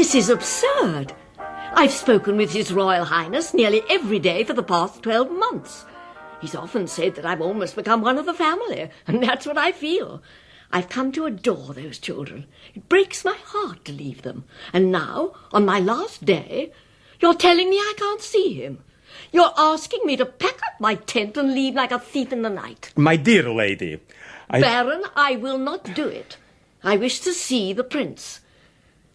This is absurd. I've spoken with His Royal Highness nearly every day for the past 12 months. He's often said that I've almost become one of the family, and that's what I feel. I've come to adore those children. It breaks my heart to leave them. And now, on my last day, you're telling me I can't see him. You're asking me to pack up my tent and leave like a thief in the night. My dear lady, Baron, I will not do it. I wish to see the prince.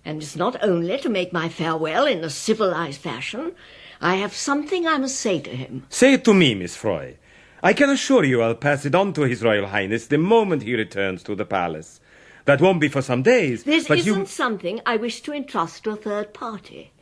And it's not only to make my farewell in a civilized fashion. I have something I must say to him. Say it to me, Miss Froy. I can assure you I'll pass it on to His Royal Highness the moment he returns to the palace. That won't be for some days. This isn't something I wish to entrust to a third party.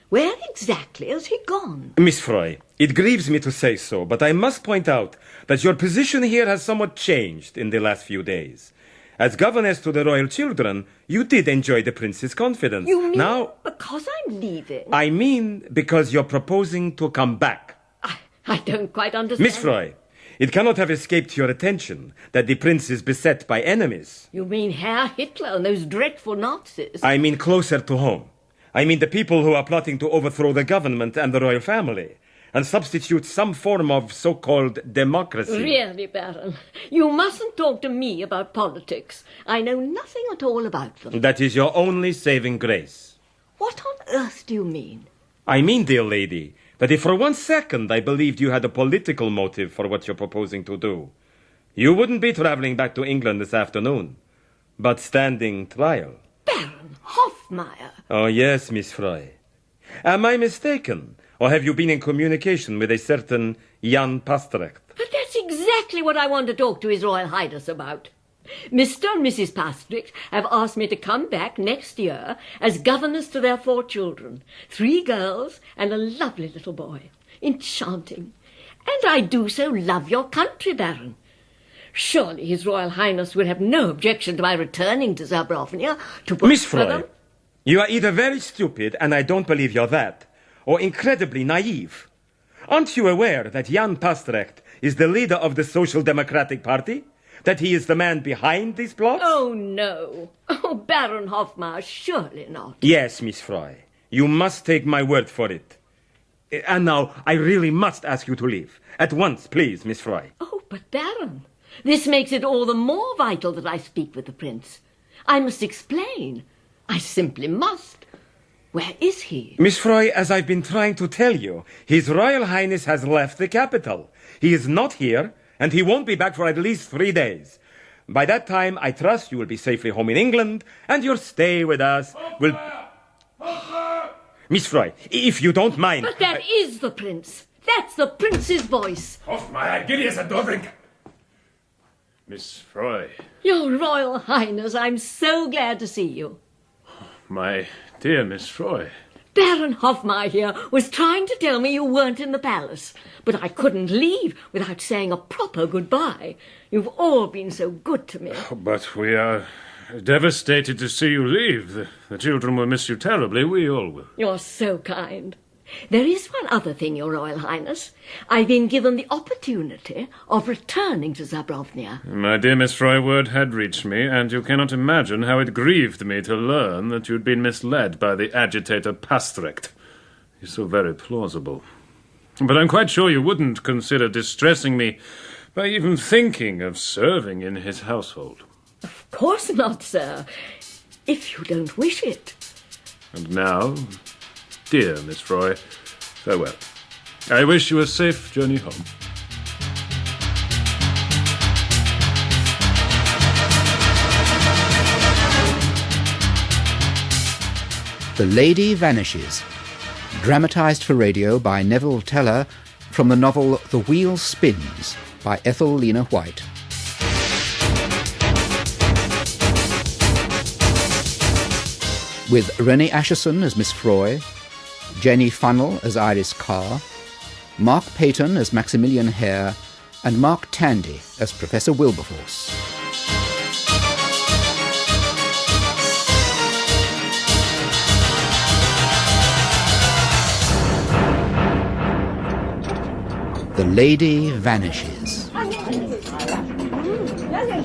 Where exactly has he gone? Miss Froy, it grieves me to say so, but I must point out that your position here has somewhat changed in the last few days. As governess to the royal children, you did enjoy the prince's confidence. You mean now, because I'm leaving? I mean because you're proposing to come back. I don't quite understand. Miss Froy, it cannot have escaped your attention that the prince is beset by enemies. You mean Herr Hitler and those dreadful Nazis? I mean closer to home. I mean the people who are plotting to overthrow the government and the royal family and substitute some form of so-called democracy. Really, Baron, you mustn't talk to me about politics. I know nothing at all about them. That is your only saving grace. What on earth do you mean? I mean, dear lady, that if for 1 second I believed you had a political motive for what you're proposing to do, you wouldn't be traveling back to England this afternoon, but standing trial. Baron Hofmeyer. Oh, yes, Miss Froy. Am I mistaken, or have you been in communication with a certain Jan Pasterrecht? But that's exactly what I want to talk to His Royal Highness about. Mr. and Mrs. Pasterrecht have asked me to come back next year as governess to their 4 children, 3 girls and a lovely little boy. Enchanting. And I do so love your country, Baron. Surely His Royal Highness would have no objection to my returning to Zabrovnia to work Miss for Froy, them. you are either very stupid, and I don't believe you're that, or incredibly naive. Aren't you aware that Jan Pasterrecht is the leader of the Social Democratic Party? That he is the man behind these plots? Oh, no. Oh, Baron Hofmeyer, surely not. Yes, Miss Froy. You must take my word for it. And now, I really must ask you to leave. At once, please, Miss Froy. Oh, but Baron, this makes it all the more vital that I speak with the prince. I must explain. I simply must. Where is he? Miss Froy, as I've been trying to tell you, His Royal Highness has left the capital. He is not here, and he won't be back for at least 3 days. By that time, I trust you will be safely home in England, and your stay with us will... Miss Froy, if you don't mind... But that is the prince. That's the prince's voice. Hofmeyer, give us a drink. Miss Froy. Your Royal Highness, I'm so glad to see you. My dear Miss Froy. Baron Hofmeyer here was trying to tell me you weren't in the palace, but I couldn't leave without saying a proper goodbye. You've all been so good to me. But we are devastated to see you leave. The children will miss you terribly. We all will. You're so kind. There is one other thing, Your Royal Highness. I've been given the opportunity of returning to Zabrovnia. My dear Miss Froy, word had reached me, and you cannot imagine how it grieved me to learn that you'd been misled by the agitator Pasterrecht. He's so very plausible. But I'm quite sure you wouldn't consider distressing me by even thinking of serving in his household. Of course not, sir, if you don't wish it. And now, dear Miss Froy, farewell. I wish you a safe journey home. The Lady Vanishes, dramatised for radio by Neville Teller from the novel The Wheel Spins by Ethel Lina White. With Renée Asherson as Miss Froy, Jenny Funnell as Iris Carr, Mark Peyton as Maximilian Hare, and Mark Tandy as Professor Wilberforce. The Lady Vanishes.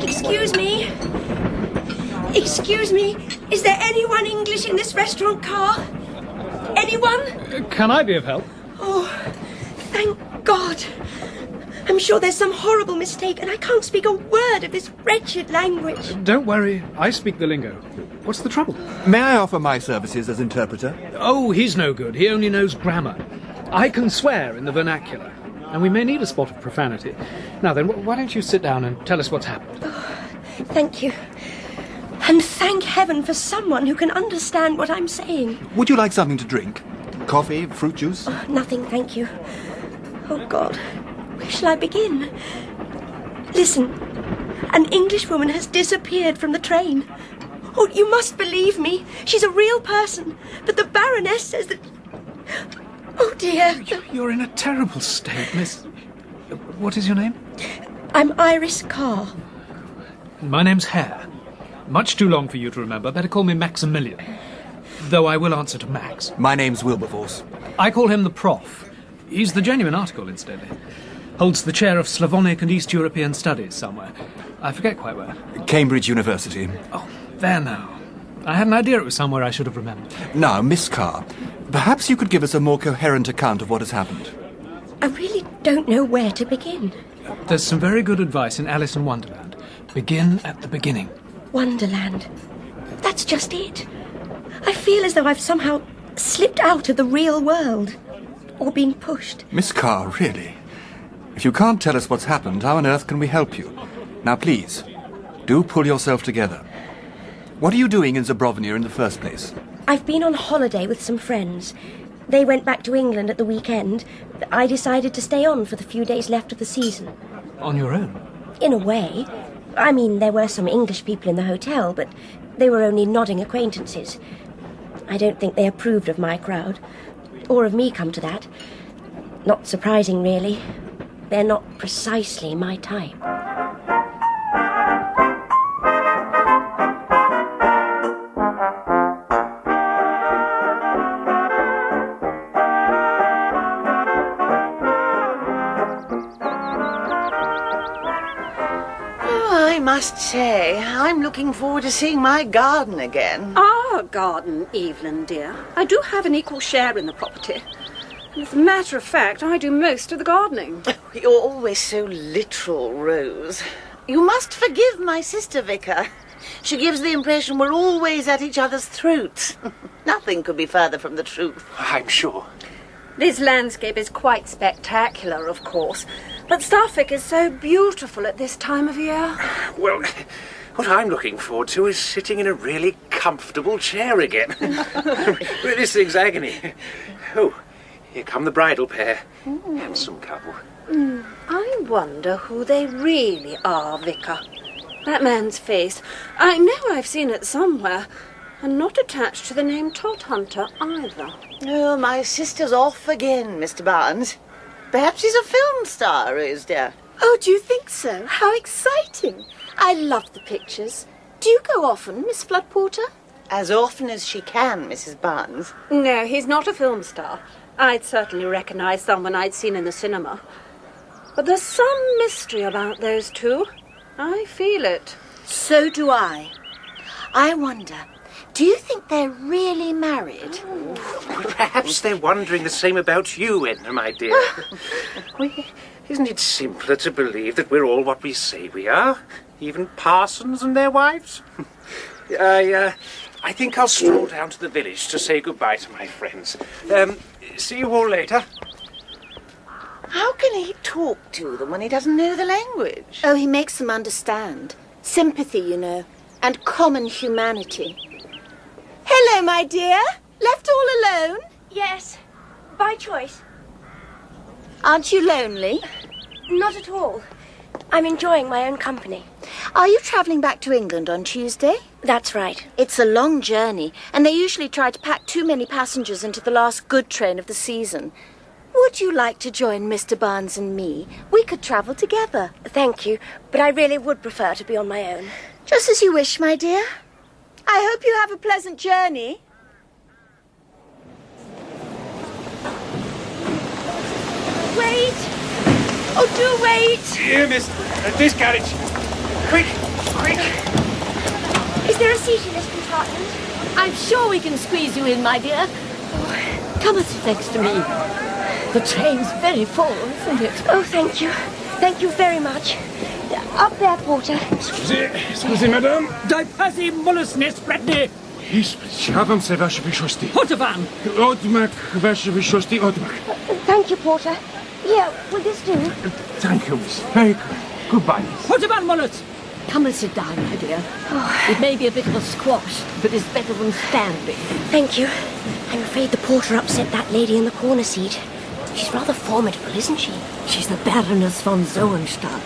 Excuse me. Excuse me. Is there anyone English in this restaurant car? Anyone? Can I be of help? Oh, thank God. I'm sure there's some horrible mistake and I can't speak a word of this wretched language. Don't worry, I speak the lingo. What's the trouble? May I offer my services as interpreter? Oh, he's no good. He only knows grammar. I can swear in the vernacular, and we may need a spot of profanity. Now then, why don't you sit down and tell us what's happened? Oh, thank you. And thank heaven for someone who can understand what I'm saying. Would you like something to drink? Coffee, fruit juice? Oh, nothing, thank you. Oh, God. Where shall I begin? Listen. An Englishwoman has disappeared from the train. Oh, you must believe me. She's a real person. But the Baroness says that... Oh, dear. You're in a terrible state, miss. What is your name? I'm Iris Carr. My name's Hare. Much too long for you to remember. Better call me Maximilian. Though I will answer to Max. My name's Wilberforce. I call him the Prof. He's the genuine article, incidentally. Holds the chair of Slavonic and East European Studies somewhere. I forget quite where. Cambridge University. Oh, there now. I had an idea it was somewhere I should have remembered. Now, Miss Carr, perhaps you could give us a more coherent account of what has happened. I really don't know where to begin. There's some very good advice in Alice in Wonderland. Begin at the beginning. Wonderland. That's just it. I feel as though I've somehow slipped out of the real world. Or been pushed. Miss Carr, really? If you can't tell us what's happened, how on earth can we help you? Now, please, do pull yourself together. What are you doing in Zabrovnia in the first place? I've been on holiday with some friends. They went back to England at the weekend. I decided to stay on for the few days left of the season. On your own? In a way. I mean, there were some English people in the hotel, but they were only nodding acquaintances. I don't think they approved of my crowd. Or of me, come to that. Not surprising, really. They're not precisely my type. I must say, I'm looking forward to seeing my garden again. Our garden, Evelyn, dear. I do have an equal share in the property. And as a matter of fact, I do most of the gardening. You're always so literal, Rose. You must forgive my sister, Vicar. She gives the impression we're always at each other's throats. Nothing could be further from the truth. I'm sure. This landscape is quite spectacular, of course. But Suffolk is so beautiful at this time of year. Well, what I'm looking forward to is sitting in a really comfortable chair again. This thing's agony. Oh, here come the bridal pair. Handsome couple. I wonder who they really are, Vicar. That man's face. I know I've seen it somewhere. And not attached to the name Todhunter either. Oh, my sister's off again, Mr. Barnes. Perhaps he's a film star, Rose dear. Oh, do you think so? How exciting. I love the pictures. Do you go often, Miss Floodporter? As often as she can, Mrs. Barnes. No, he's not a film star. I'd certainly recognise someone I'd seen in the cinema. But there's some mystery about those two. I feel it. So do I. I wonder, do you think they're really married? Perhaps they're wondering the same about you, Edna, my dear. Isn't it simpler to believe that we're all what we say we are? Even parsons and their wives? I think I'll stroll down to the village to say goodbye to my friends. See you all later. How can he talk to them when he doesn't know the language? Oh, he makes them understand. Sympathy, you know, and common humanity. Hello, my dear. Left all alone? Yes, by choice. Aren't you lonely? Not at all. I'm enjoying my own company. Are you travelling back to England on Tuesday? That's right. It's a long journey, and they usually try to pack too many passengers into the last good train of the season. Would you like to join Mr. Barnes and me? We could travel together. Thank you, but I really would prefer to be on my own. Just as you wish, my dear. I hope you have a pleasant journey. Wait! Oh, do wait! Here, miss. This carriage. Quick, quick. Is there a seat in this compartment? I'm sure we can squeeze you in, my dear. Come and sit next to me. The train's very full, isn't it? Oh, thank you. Thank you very much. Up there, porter. Excusez, madame. Daj pazi mulesnes predny. Chciałbym se wasze wysości. Hotovan. Odmak, wasze wysości, odmak. Thank you, porter. Yeah, will this do? Thank you, miss. Very good. Goodbye, miss. Hotovan mulet. Come and sit down, my dear. It may be a bit of a squash, but it's better than standing. Thank you. I'm afraid the porter upset that lady in the corner seat. She's rather formidable, isn't she? She's the Baroness von Zoenstein,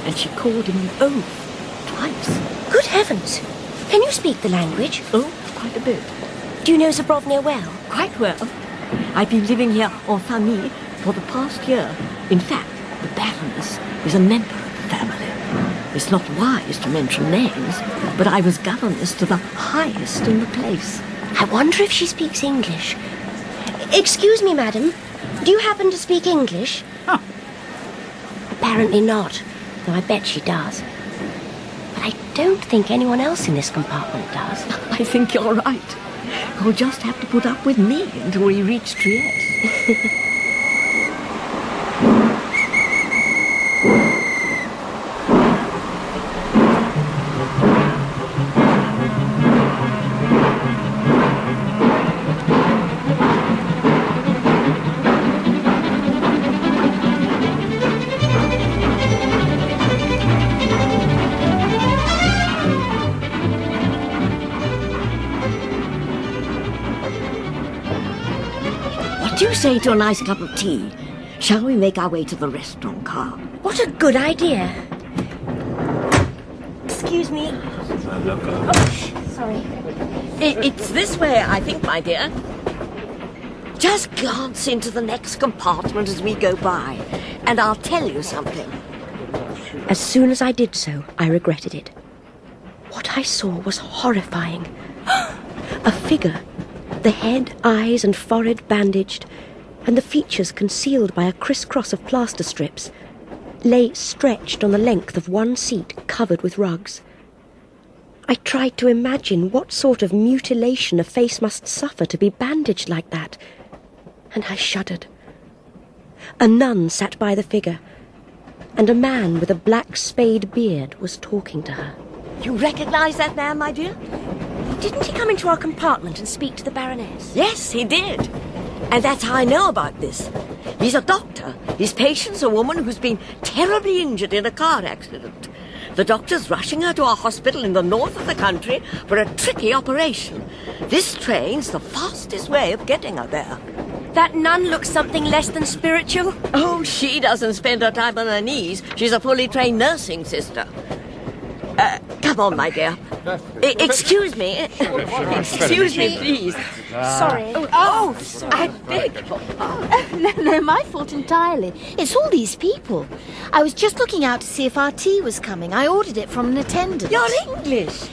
and she called him an oaf twice. Good heavens! Can you speak the language? Oh, quite a bit. Do you know Zabrovnia well? Quite well. I've been living here en famille for the past year. In fact, the Baroness is a member of the family. It's not wise to mention names, but I was governess to the highest in the place. I wonder if she speaks English. Excuse me, madam. Do you happen to speak English? Huh. Apparently not, though I bet she does. But I don't think anyone else in this compartment does. I think you're right. You'll just have to put up with me until we reach Trieste. What do you say to a nice cup of tea? Shall we make our way to the restaurant car? What a good idea. Excuse me. Oh, sorry. It's this way, I think, my dear. Just glance into the next compartment as we go by, and I'll tell you something. As soon as I did so, I regretted it. What I saw was horrifying. A figure, the head, eyes and forehead bandaged, and the features concealed by a criss-cross of plaster strips, lay stretched on the length of one seat covered with rugs. I tried to imagine what sort of mutilation a face must suffer to be bandaged like that, and I shuddered. A nun sat by the figure, and a man with a black spade beard was talking to her. You recognize that man, my dear? Didn't he come into our compartment and speak to the Baroness? Yes, he did. And that's how I know about this. He's a doctor. His patient's a woman who's been terribly injured in a car accident. The doctor's rushing her to a hospital in the north of the country for a tricky operation. This train's the fastest way of getting her there. That nun looks something less than spiritual. Oh, she doesn't spend her time on her knees. She's a fully trained nursing sister. Come on, my dear. Excuse me. Excuse me, please. Sorry. Sorry. I beg your pardon. No, my fault entirely. It's all these people. I was just looking out to see if our tea was coming. I ordered it from an attendant. You're English.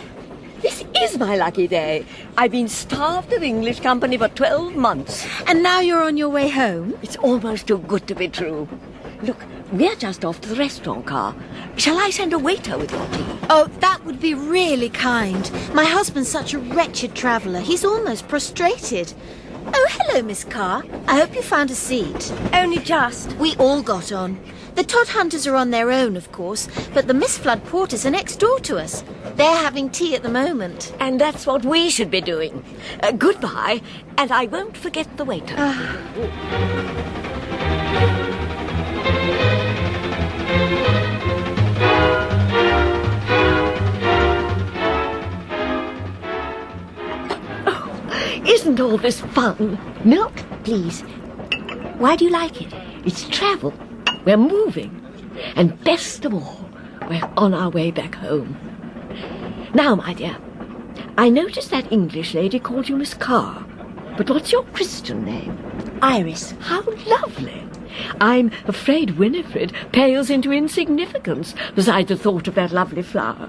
This is my lucky day. I've been starved of English company for 12 months. And now you're on your way home? It's almost too good to be true. Look, we're just off to the restaurant car. Shall I send a waiter with your tea? Oh, that would be really kind. My husband's such a wretched traveller. He's almost prostrated. Oh, hello, Miss Carr. I hope you found a seat. Only just. We all got on. The Todd Hunters are on their own, of course, but the Miss Flood Porters are next door to us. They're having tea at the moment. And that's what we should be doing. Goodbye, and I won't forget the waiter. Isn't all this fun? Milk, please. Why do you like it? It's travel. We're moving. And best of all, we're on our way back home. Now, my dear, I noticed that English lady called you Miss Carr. But what's your Christian name? Iris. How lovely. I'm afraid Winifred pales into insignificance beside the thought of that lovely flower.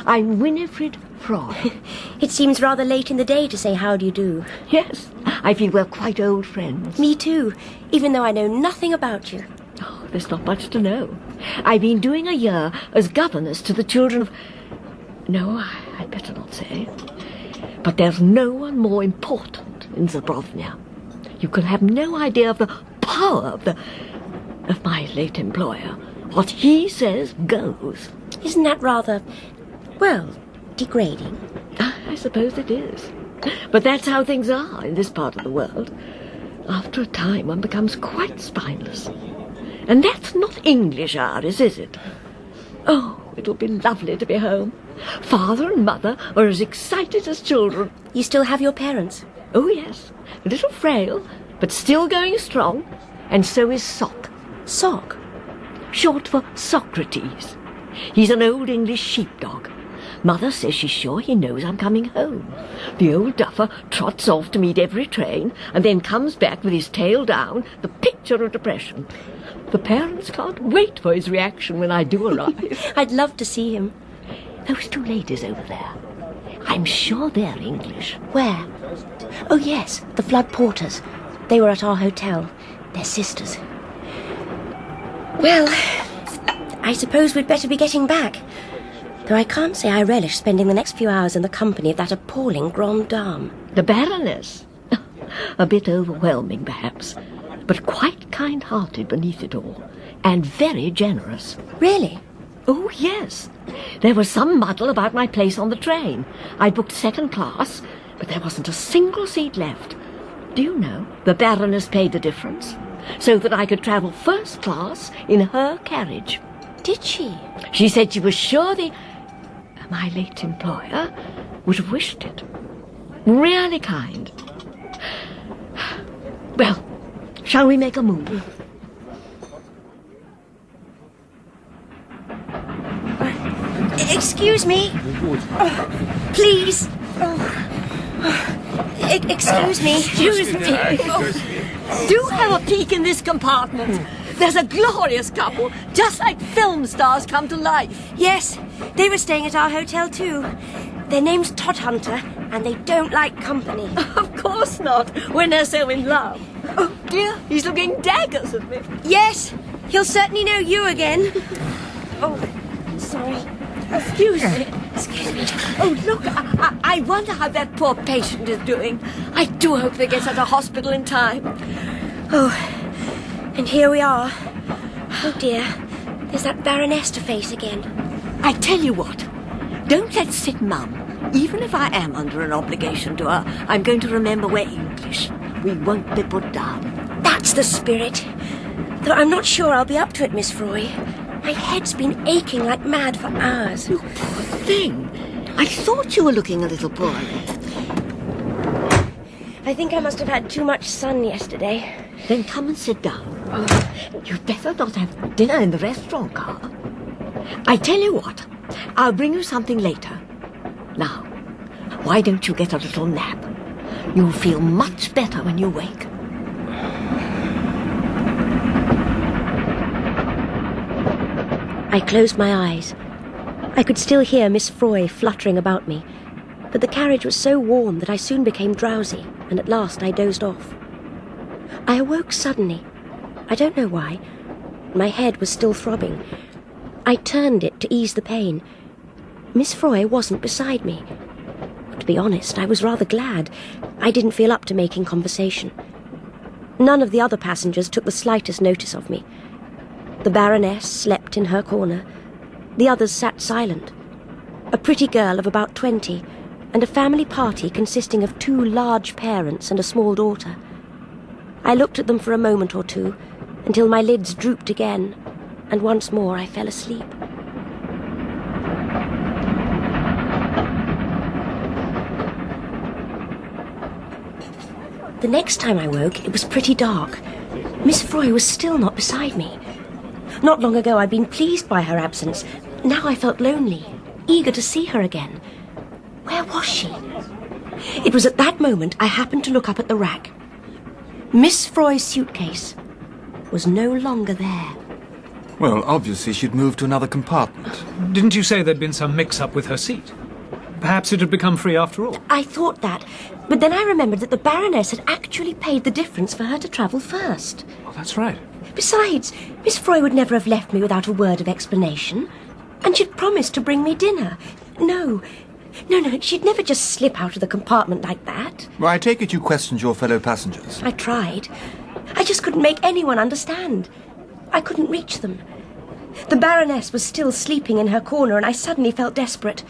I'm Winifred Froy. It seems rather late in the day to say how do you do. Yes, I feel we're quite old friends. Me too, even though I know nothing about you. Oh, there's not much to know. I've been doing a year as governess to the children of... No, I'd better not say. But there's no one more important in Zabrovnia. You can have no idea of the power of my late employer. What he says goes. Isn't that rather, well, degrading? I suppose it is. But that's how things are in this part of the world. After a time, one becomes quite spineless. And that's not English, Iris, is it? Oh, it'll be lovely to be home. Father and Mother are as excited as children. You still have your parents? Oh, yes. A little frail, but still going strong. And so is Sock. Sock? Short for Socrates. He's an old English sheepdog. Mother says she's sure he knows I'm coming home. The old duffer trots off to meet every train and then comes back with his tail down, the picture of depression. The parents can't wait for his reaction when I do arrive. I'd love to see him. Those two ladies over there. I'm sure they're English. Where? Oh, yes, the Flood Porters. They were at our hotel. They're sisters. Well, I suppose we'd better be getting back. Though I can't say I relish spending the next few hours in the company of that appalling grande dame. The Baroness. A bit overwhelming, perhaps, but quite kind-hearted beneath it all, and very generous. Really? Oh, yes. There was some muddle about my place on the train. I booked second class, but there wasn't a single seat left. Do you know, the Baroness paid the difference, so that I could travel first class in her carriage. Did she? She said she was sure my late employer would have wished it. Really kind. Well, shall we make a move? Excuse me. Please. Excuse me. Excuse me. Do have a peek in this compartment. There's a glorious couple, just like film stars come to life. Yes, they were staying at our hotel too. Their name's Todhunter, and they don't like company. Of course not, when they're so in love. Oh dear, he's looking daggers at me. Yes, he'll certainly know you again. Oh, sorry. Excuse me. Excuse me. Oh, look, I wonder how that poor patient is doing. I do hope they get out of hospital in time. Oh, and here we are. Oh, dear. There's that Baroness to face again. I tell you what. Don't let's sit mum. Even if I am under an obligation to her, I'm going to remember we're English. We won't be put down. That's the spirit. Though I'm not sure I'll be up to it, Miss Froy. My head's been aching like mad for hours. You poor thing. I thought you were looking a little poorly. I think I must have had too much sun yesterday. Then come and sit down. You'd better not have dinner in the restaurant car. I tell you what, I'll bring you something later. Now, why don't you get a little nap? You'll feel much better when you wake. I closed my eyes. I could still hear Miss Froy fluttering about me, but the carriage was so warm that I soon became drowsy, and at last I dozed off. I awoke suddenly. I don't know why. My head was still throbbing. I turned it to ease the pain. Miss Froy wasn't beside me. To be honest, I was rather glad. I didn't feel up to making conversation. None of the other passengers took the slightest notice of me. The Baroness slept in her corner. The others sat silent. A pretty girl of about 20, and a family party consisting of 2 large parents and a small daughter. I looked at them for a moment or two, until my lids drooped again, and once more I fell asleep. The next time I woke, it was pretty dark. Miss Froy was still not beside me. Not long ago I'd been pleased by her absence. Now I felt lonely, eager to see her again. Where was she? It was at that moment I happened to look up at the rack. Miss Froy's suitcase was no longer there. Well, obviously she'd moved to another compartment. Didn't you say there'd been some mix-up with her seat? Perhaps it had become free after all. I thought that, but then I remembered that the Baroness had actually paid the difference for her to travel first. Oh, that's right. Besides, Miss Froy would never have left me without a word of explanation. And she'd promised to bring me dinner. No, No, she'd never just slip out of the compartment like that. Well, I take it you questioned your fellow passengers. I tried. I just couldn't make anyone understand. I couldn't reach them. The Baroness was still sleeping in her corner, and I suddenly felt desperate.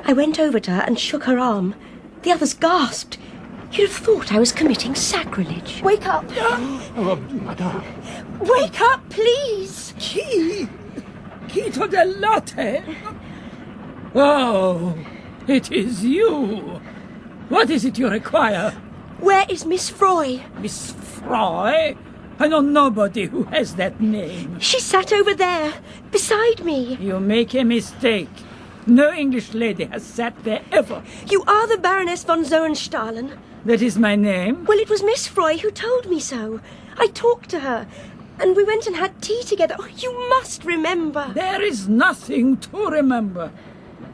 I went over to her and shook her arm. The others gasped. You'd have thought I was committing sacrilege. Wake up. Oh, madame. Wake up, please. Chi del latte? Oh, it is you. What is it you require? Where is Miss Froy? Miss Froy? I know nobody who has that name. She sat over there, beside me. You make a mistake. No English lady has sat there ever. You are the Baroness von Zoenstahlen. That is my name? Well, it was Miss Froy who told me so. I talked to her, and we went and had tea together. Oh, you must remember. There is nothing to remember.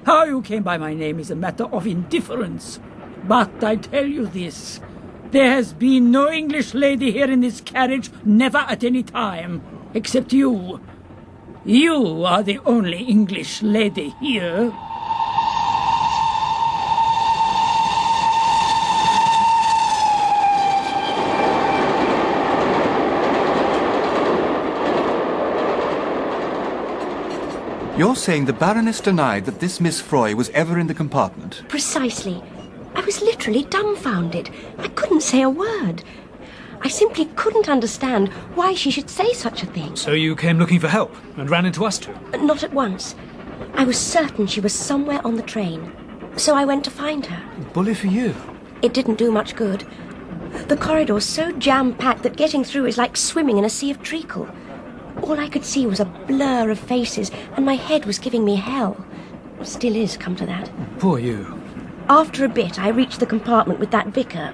How you came by my name is a matter of indifference. But I tell you this. There has been no English lady here in this carriage, never at any time, except you. You are the only English lady here. You're saying the Baroness denied that this Miss Froy was ever in the compartment? Precisely. I was literally dumbfounded. I couldn't say a word. I simply couldn't understand why she should say such a thing. So you came looking for help and ran into us two? Not at once. I was certain she was somewhere on the train. So I went to find her. Bully for you. It didn't do much good. The corridor's so jam-packed that getting through is like swimming in a sea of treacle. All I could see was a blur of faces, and my head was giving me hell. Still is, come to that. Poor you. After a bit, I reached the compartment with that vicar,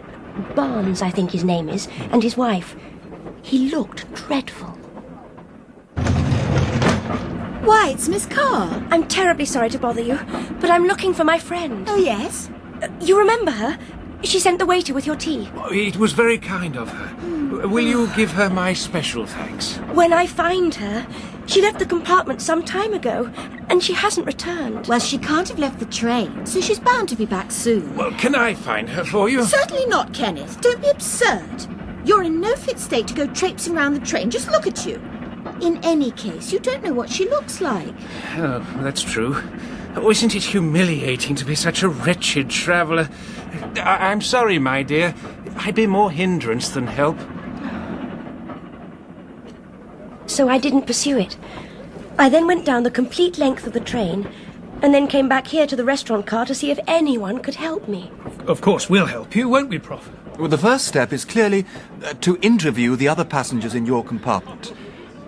Barnes, I think his name is, and his wife. He looked dreadful. Why, it's Miss Carr. I'm terribly sorry to bother you, but I'm looking for my friend. Oh, yes? You remember her? She sent the waiter with your tea. It was very kind of her. Will you give her my special thanks? When I find her, she left the compartment some time ago, and she hasn't returned. Well, she can't have left the train, so she's bound to be back soon. Well, can I find her for you? Certainly not, Kenneth. Don't be absurd. You're in no fit state to go traipsing round the train. Just look at you. In any case, you don't know what she looks like. Oh, that's true. Oh, isn't it humiliating to be such a wretched traveller? I'm sorry, my dear. I'd be more hindrance than help. So I didn't pursue it. I then went down the complete length of the train, and then came back here to the restaurant car to see if anyone could help me. Of course, we'll help you, won't we, Prof? Well, the first step is clearly to interview the other passengers in your compartment.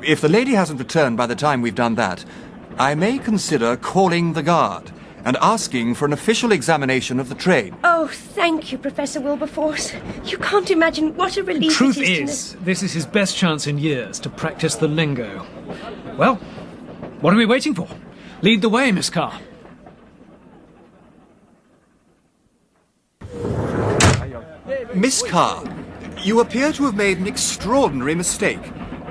If the lady hasn't returned by the time we've done that, I may consider calling the guard and asking for an official examination of the train. Oh, thank you, Professor Wilberforce. You can't imagine what a relief Truth it is is, this is his best chance in years to practice the lingo. Well, what are we waiting for? Lead the way, Miss Carr. Miss Carr, you appear to have made an extraordinary mistake.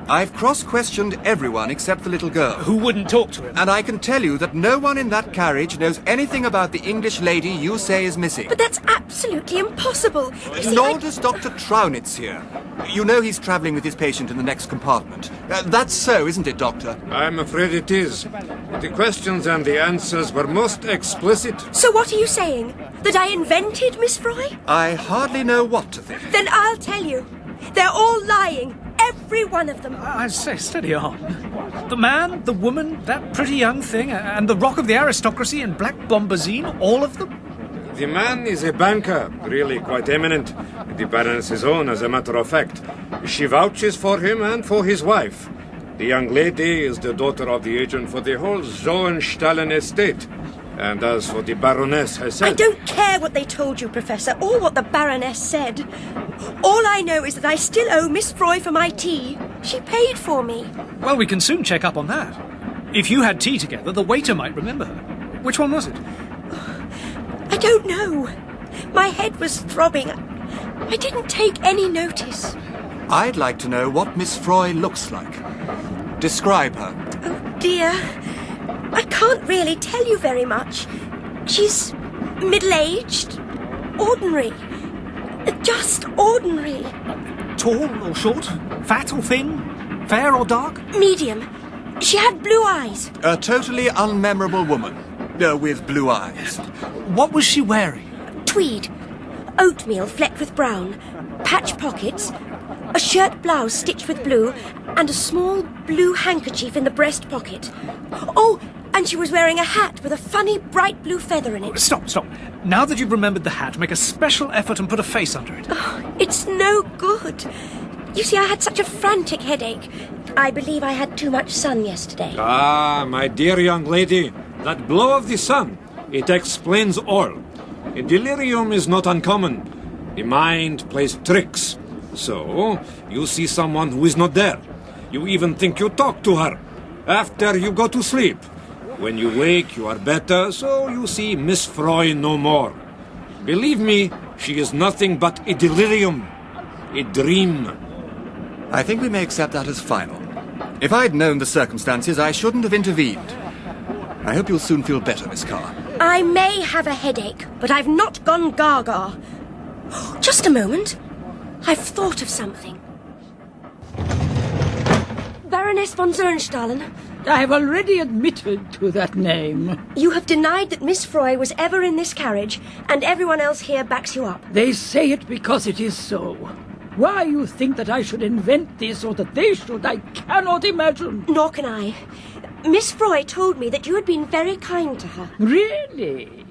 I've cross-questioned everyone except the little girl. Who wouldn't talk to him? And I can tell you that no one in that carriage knows anything about the English lady you say is missing. But that's absolutely impossible. You see, Nor does Dr. Trownitz here. You know he's travelling with his patient in the next compartment. That's so, isn't it, Doctor? I'm afraid it is. The questions and the answers were most explicit. So what are you saying? That I invented Miss Froy? I hardly know what to think. Then I'll tell you. They're all lying. Every one of them. I say, steady on. The man, the woman, that pretty young thing, and the rock of the aristocracy in black bombazine, all of them? The man is a banker, really quite eminent. The Baroness's own, as a matter of fact. She vouches for him and for his wife. The young lady is the daughter of the agent for the whole Zoenstahlen estate. And as for the Baroness herself... I don't care what they told you, Professor, or what the Baroness said. All I know is that I still owe Miss Froy for my tea. She paid for me. Well, we can soon check up on that. If you had tea together, the waiter might remember her. Which one was it? I don't know. My head was throbbing. I didn't take any notice. I'd like to know what Miss Froy looks like. Describe her. Oh, dear. I can't really tell you very much. She's Middle-aged. Ordinary. Just ordinary. Tall or short? Fat or thin? Fair or dark? Medium. She had blue eyes. A totally unmemorable woman. With blue eyes. What was she wearing? Tweed. Oatmeal flecked with brown. Patch pockets. A shirt blouse stitched with blue. And a small blue handkerchief in the breast pocket. Oh, and she was wearing a hat with a funny bright blue feather in it. Stop. Now that you've remembered the hat, make a special effort and put a face under it. Oh, it's no good. You see, I had such a frantic headache. I believe I had too much sun yesterday. Ah, my dear young lady, that blow of the sun, it explains all. A delirium is not uncommon. The mind plays tricks. So, you see someone who is not there. You even think you talk to her. After you go to sleep. When you wake, you are better, so you see Miss Froy no more. Believe me, she is nothing but a delirium. A dream. I think we may accept that as final. If I'd known the circumstances, I shouldn't have intervened. I hope you'll soon feel better, Miss Carr. I may have a headache, but I've not gone gaga. Just a moment. I've thought of something. Baroness von Zernstahlen. I have already admitted to that name. You have denied that Miss Froy was ever in this carriage, and everyone else here backs you up. They say it because it is so. Why you think that I should invent this or that they should, I cannot imagine. Nor can I. Miss Froy told me that you had been very kind to her. Really?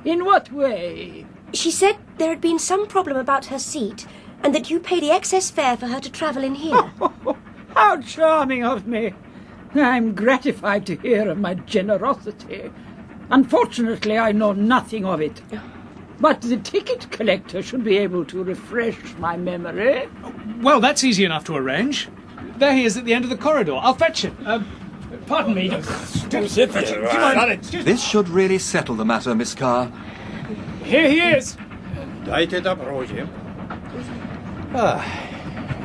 In what way? She said there had been some problem about her seat, and that you pay the excess fare for her to travel in here. How charming of me. I'm gratified to hear of my generosity. Unfortunately, I know nothing of it. But the ticket collector should be able to refresh my memory. Well, that's easy enough to arrange. There he is at the end of the corridor. I'll fetch him. Pardon me. This should really settle the matter, Miss Carr. Here he is.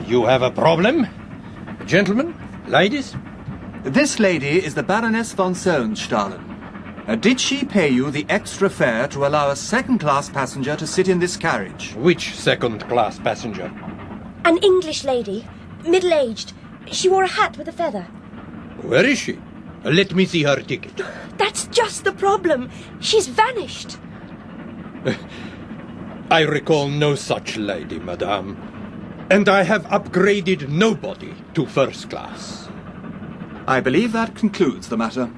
You have a problem? Gentlemen? Ladies? This lady is the Baroness von Zernstahlen. Did she pay you the extra fare to allow a second-class passenger to sit in this carriage? Which second-class passenger? An English lady, middle-aged. She wore a hat with a feather. Where is she? Let me see her ticket. That's just the problem. She's vanished. I recall no such lady, madame. And I have upgraded nobody to first class. I believe that concludes the matter.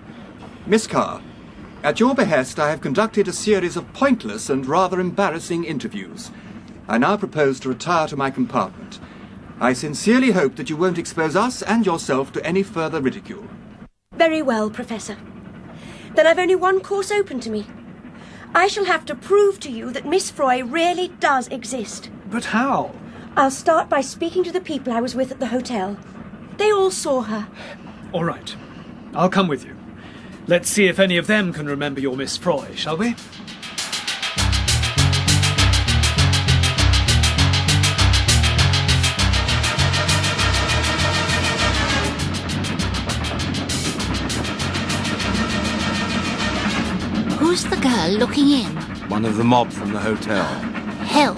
Miss Carr, at your behest I have conducted a series of pointless and rather embarrassing interviews. I now propose to retire to my compartment. I sincerely hope that you won't expose us and yourself to any further ridicule. Very well, Professor. Then I've only one course open to me. I shall have to prove to you that Miss Froy really does exist. But how? I'll start by speaking to the people I was with at the hotel. They all saw her. All right. I'll come with you. Let's see if any of them can remember your Miss Froy, shall we? Who's the girl looking in? One of the mob from the hotel. Help?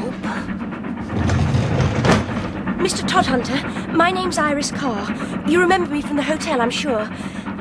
Mr. Todhunter, my name's Iris Carr. You remember me from the hotel, I'm sure.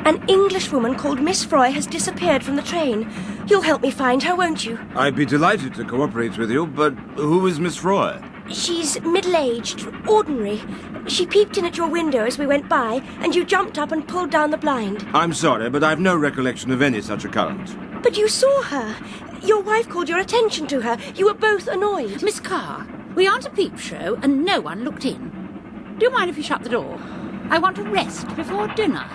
An Englishwoman called Miss Froy has disappeared from the train. You'll help me find her, won't you? I'd be delighted to cooperate with you, but who is Miss Froy? She's middle-aged, ordinary. She peeped in at your window as we went by, and you jumped up and pulled down the blind. I'm sorry, but I've no recollection of any such occurrence. But you saw her. Your wife called your attention to her. You were both annoyed. Miss Carr, we aren't a peep show, and no one looked in. Do you mind if you shut the door? I want to rest before dinner.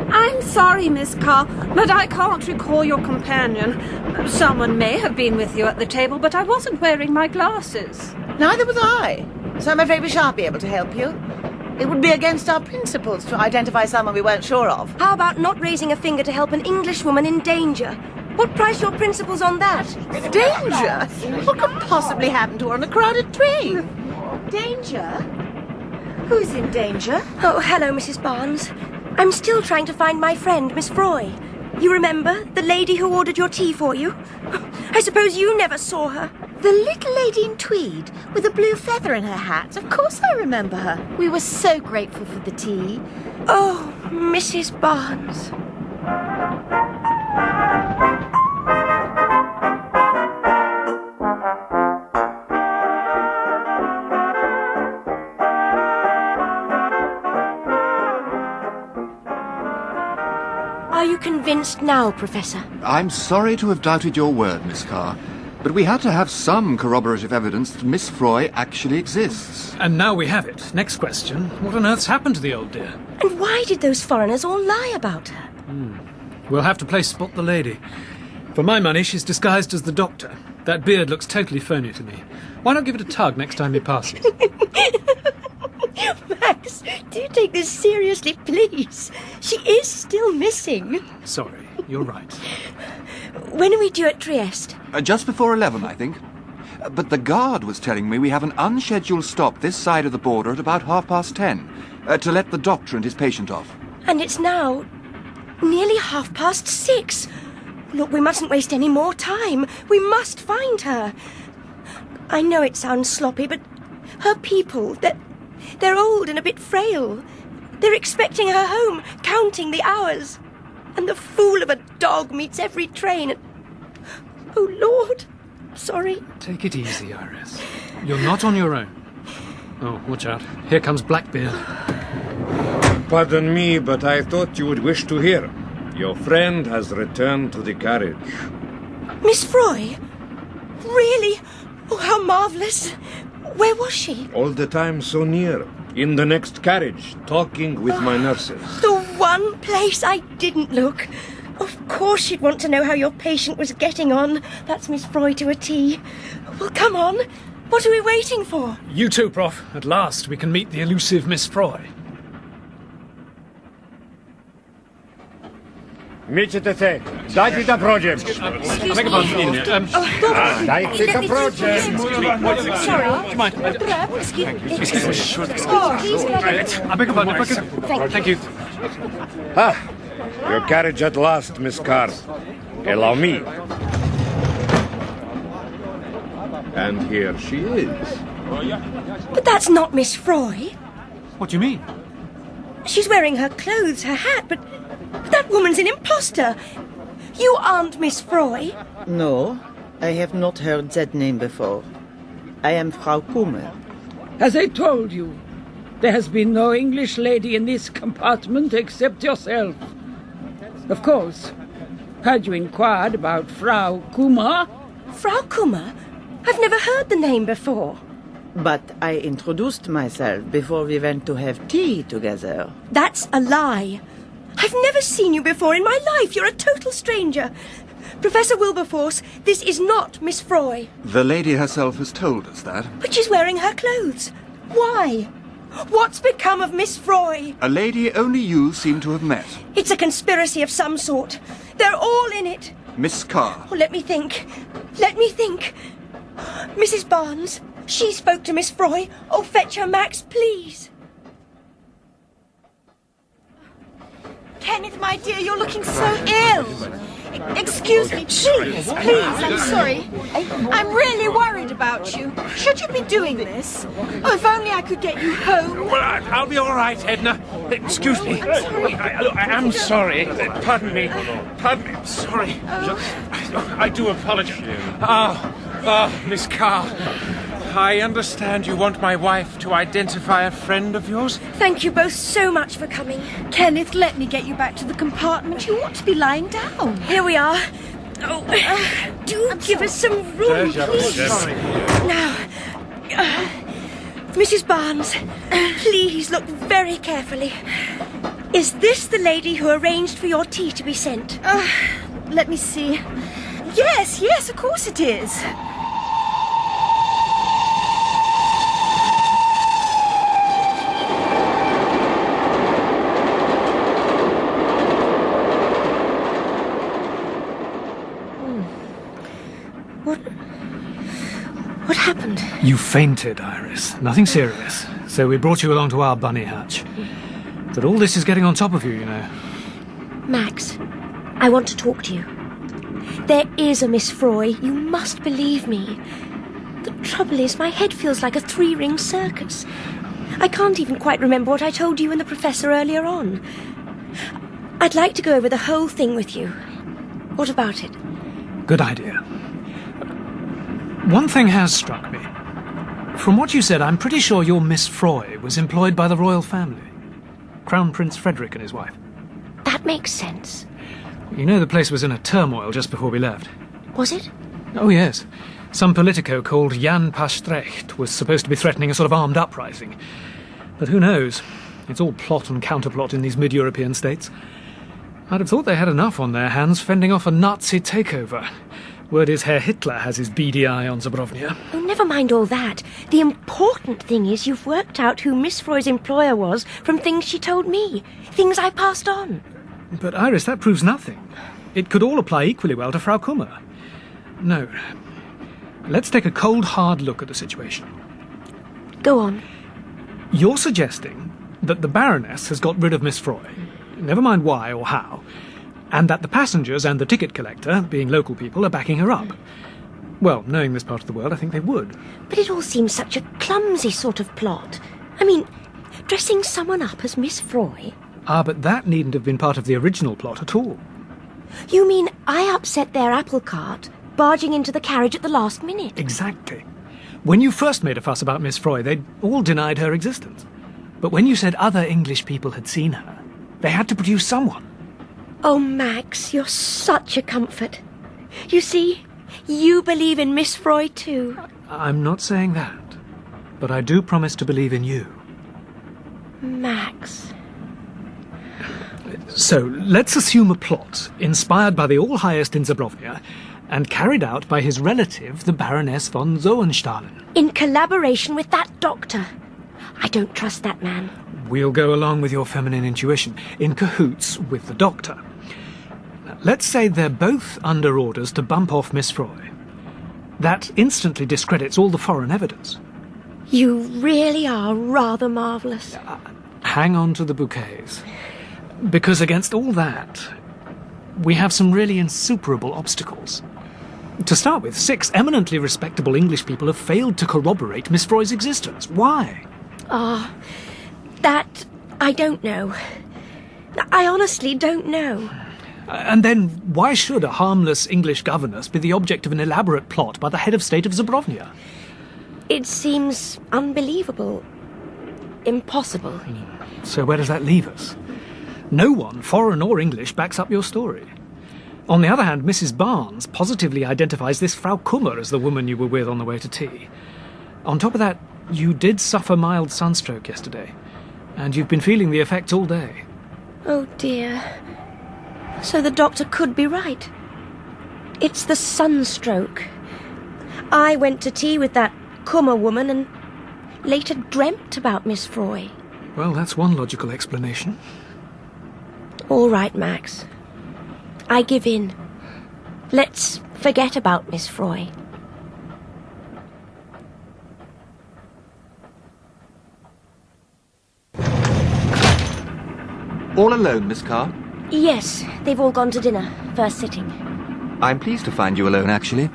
I'm sorry, Miss Carr, but I can't recall your companion. Someone may have been with you at the table, but I wasn't wearing my glasses. Neither was I, so I'm afraid we shan't be able to help you. It would be against our principles to identify someone we weren't sure of. How about not raising a finger to help an Englishwoman in danger? What price your principles on that? Danger? What could possibly happen to her on a crowded train? Danger? Who's in danger? Oh, hello, Mrs. Barnes. I'm still trying to find my friend, Miss Froy. You remember the lady who ordered your tea for you? I suppose you never saw her. The little lady in tweed with a blue feather in her hat. Of course I remember her. We were so grateful for the tea. Oh, Mrs. Barnes. Are you convinced now, Professor? I'm sorry to have doubted your word, Miss Carr, but we had to have some corroborative evidence that Miss Froy actually exists. And now we have it. Next question. What on earth's happened to the old dear? And why did those foreigners all lie about her? We'll have to play Spot the Lady. For my money, she's disguised as the Doctor. That beard looks totally phony to me. Why not give it a tug next time he passes? Max, do take this seriously, please. She is still missing. Sorry, you're right. When are we due at Trieste? Just before 11, I think. But the guard was telling me we have an unscheduled stop this side of the border at about 10:30, to let the doctor and his patient off. And it's now nearly 6:30. Look, we mustn't waste any more time. We must find her. I know it sounds sloppy, but her people, they're old and a bit frail. They're expecting her home, counting the hours. And the fool of a dog meets every train. Oh, Lord. Sorry. Take it easy, Iris. You're not on your own. Oh, watch out. Here comes Blackbeard. Pardon me, but I thought you would wish to hear. Your friend has returned to the carriage. Miss Froy? Really? Oh, how marvellous. Where was she? All the time so near. In the next carriage, talking with my nurses. The one place I didn't look. Of course she'd want to know how your patient was getting on. That's Miss Froy to a T. Well, come on. What are we waiting for? You too, Prof. At last we can meet the elusive Miss Froy. Мечете се, дайте да прочем. Дайте да прочем. Sorry. Do you mind? Excuse me. I beg your pardon, if I could... Thank you. Your carriage at last, Miss Carr. Allow me. And here she is. But that's not Miss Froy. What do you mean? She's wearing her clothes, her hat, but that woman's an imposter. You aren't Miss Froy. No, I have not heard that name before. I am Frau Kummer. As I told you, there has been no English lady in this compartment except yourself. Of course, had you inquired about Frau Kummer? Frau Kummer? I've never heard the name before. But I introduced myself before we went to have tea together. That's a lie. I've never seen you before in my life. You're a total stranger. Professor Wilberforce, this is not Miss Froy. The lady herself has told us that. But she's wearing her clothes. Why? What's become of Miss Froy? A lady only you seem to have met. It's a conspiracy of some sort. They're all in it. Miss Carr. Oh, let me think. Mrs. Barnes, she spoke to Miss Froy. Oh, fetch her, Max, please. Kenneth, my dear, you're looking so ill. Excuse me, please, I'm sorry. I'm really worried about you. Should you be doing this? Oh, if only I could get you home. Well, I'll be all right, Edna. Excuse me. I'm sorry. Pardon me. I'm sorry. I do apologize. Miss Carr. I understand you want my wife to identify a friend of yours? Thank you both so much for coming. Kenneth, let me get you back to the compartment. You ought to be lying down. Here we are. Oh, do give us some room, please. Now, Mrs. Barnes, please look very carefully. Is this the lady who arranged for your tea to be sent? Let me see. Yes, of course it is. What happened? You fainted, Iris. Nothing serious. So we brought you along to our bunny hutch. But all this is getting on top of you, you know. Max, I want to talk to you. There is a Miss Froy. You must believe me. The trouble is, my head feels like a three-ring circus. I can't even quite remember what I told you and the professor earlier on. I'd like to go over the whole thing with you. What about it? Good idea. One thing has struck me. From what you said, I'm pretty sure your Miss Froy was employed by the royal family. Crown Prince Frederick and his wife. That makes sense. You know the place was in a turmoil just before we left. Was it? Oh, yes. Some politico called Jan Pastrecht was supposed to be threatening a sort of armed uprising. But who knows? It's all plot and counterplot in these mid-European states. I'd have thought they had enough on their hands fending off a Nazi takeover. Word is Herr Hitler has his beady eye on Zabrovnia. Oh, never mind all that. The important thing is you've worked out who Miss Froy's employer was from things she told me. Things I passed on. But, Iris, that proves nothing. It could all apply equally well to Frau Kummer. No. Let's take a cold, hard look at the situation. Go on. You're suggesting that the Baroness has got rid of Miss Froy, never mind why or how, and that the passengers and the ticket collector, being local people, are backing her up. Well, knowing this part of the world, I think they would. But it all seems such a clumsy sort of plot. I mean, dressing someone up as Miss Froy. Ah, but that needn't have been part of the original plot at all. You mean I upset their apple cart, barging into the carriage at the last minute? Exactly. When you first made a fuss about Miss Froy, they'd all denied her existence. But when you said other English people had seen her, they had to produce someone. Oh, Max, you're such a comfort. You see, you believe in Miss Froy too. I'm not saying that, but I do promise to believe in you. Max. So, let's assume a plot inspired by the All-Highest in Zabrovnia and carried out by his relative, the Baroness von Zoenstahlen. In collaboration with that doctor. I don't trust that man. We'll go along with your feminine intuition, in cahoots with the doctor. Let's say they're both under orders to bump off Miss Froy. That instantly discredits all the foreign evidence. You really are rather marvellous. Hang on to the bouquets. Because against all that, we have some really insuperable obstacles. To start with, 6 eminently respectable English people have failed to corroborate Miss Froy's existence. Why? That I don't know. I honestly don't know. And then, why should a harmless English governess be the object of an elaborate plot by the head of state of Zabrovnia? It seems unbelievable. Impossible. So where does that leave us? No one, foreign or English, backs up your story. On the other hand, Mrs. Barnes positively identifies this Frau Kummer as the woman you were with on the way to tea. On top of that, you did suffer mild sunstroke yesterday, and you've been feeling the effects all day. Oh, dear. So the doctor could be right. It's the sunstroke. I went to tea with that Kummer woman and later dreamt about Miss Froy. Well, that's one logical explanation. All right, Max. I give in. Let's forget about Miss Froy. All alone, Miss Carr? Yes, they've all gone to dinner. First sitting. I'm pleased to find you alone, actually.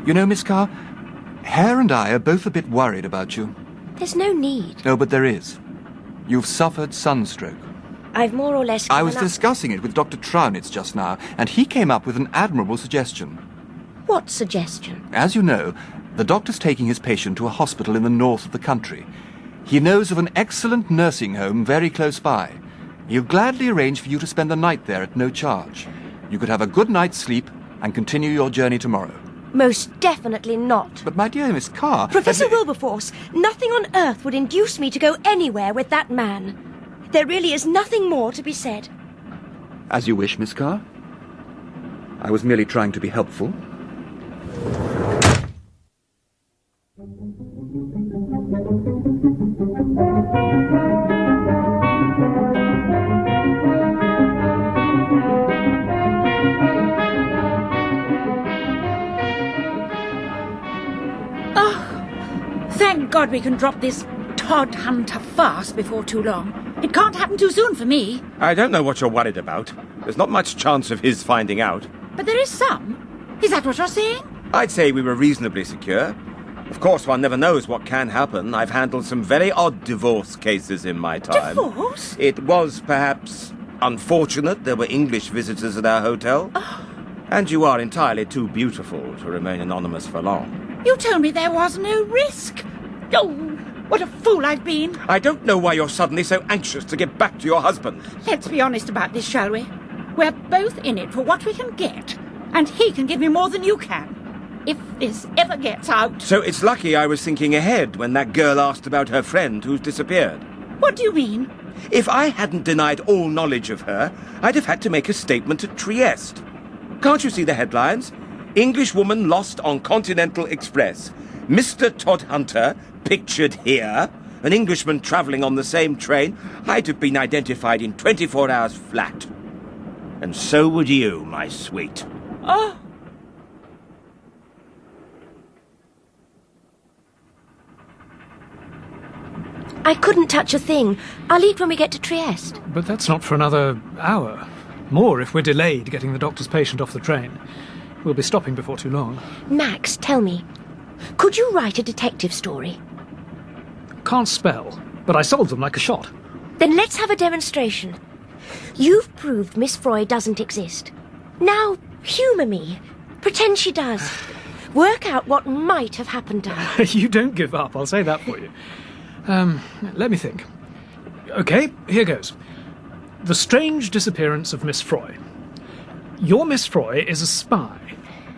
You know, Miss Carr, Hare and I are both a bit worried about you. There's no need. No, but there is. You've suffered sunstroke. I've more or less I was given up. discussing it with Dr. Traunitz just now, and he came up with an admirable suggestion. What suggestion? As you know, the doctor's taking his patient to a hospital in the north of the country. He knows of an excellent nursing home very close by. He'll gladly arrange for you to spend the night there at no charge. You could have a good night's sleep and continue your journey tomorrow. Most definitely not. But my dear Miss Carr... Professor Wilberforce, nothing on earth would induce me to go anywhere with that man. There really is nothing more to be said. As you wish, Miss Carr. I was merely trying to be helpful. Thank God we can drop this Todd Hunter farce before too long. It can't happen too soon for me. I don't know what you're worried about. There's not much chance of his finding out. But there is some. Is that what you're saying? I'd say we were reasonably secure. Of course, one never knows what can happen. I've handled some very odd divorce cases in my time. Divorce? It was perhaps unfortunate there were English visitors at our hotel. Oh. And you are entirely too beautiful to remain anonymous for long. You told me there was no risk. Oh, what a fool I've been. I don't know why you're suddenly so anxious to get back to your husband. Let's be honest about this, shall we? We're both in it for what we can get, and he can give me more than you can. If this ever gets out... So it's lucky I was thinking ahead when that girl asked about her friend who's disappeared. What do you mean? If I hadn't denied all knowledge of her, I'd have had to make a statement at Trieste. Can't you see the headlines? English woman lost on Continental Express. Mr. Todhunter pictured here. An Englishman travelling on the same train. I'd have been identified in 24 hours flat. And so would you, my sweet. Oh... I couldn't touch a thing. I'll eat when we get to Trieste. But that's not for another hour. More if we're delayed getting the doctor's patient off the train. We'll be stopping before too long. Max, tell me, could you write a detective story? Can't spell, but I solved them like a shot. Then let's have a demonstration. You've proved Miss Froy doesn't exist. Now, humour me. Pretend she does. Work out what might have happened to her. You don't give up, I'll say that for you. Let me think. OK, here goes. The strange disappearance of Miss Froy. Your Miss Froy is a spy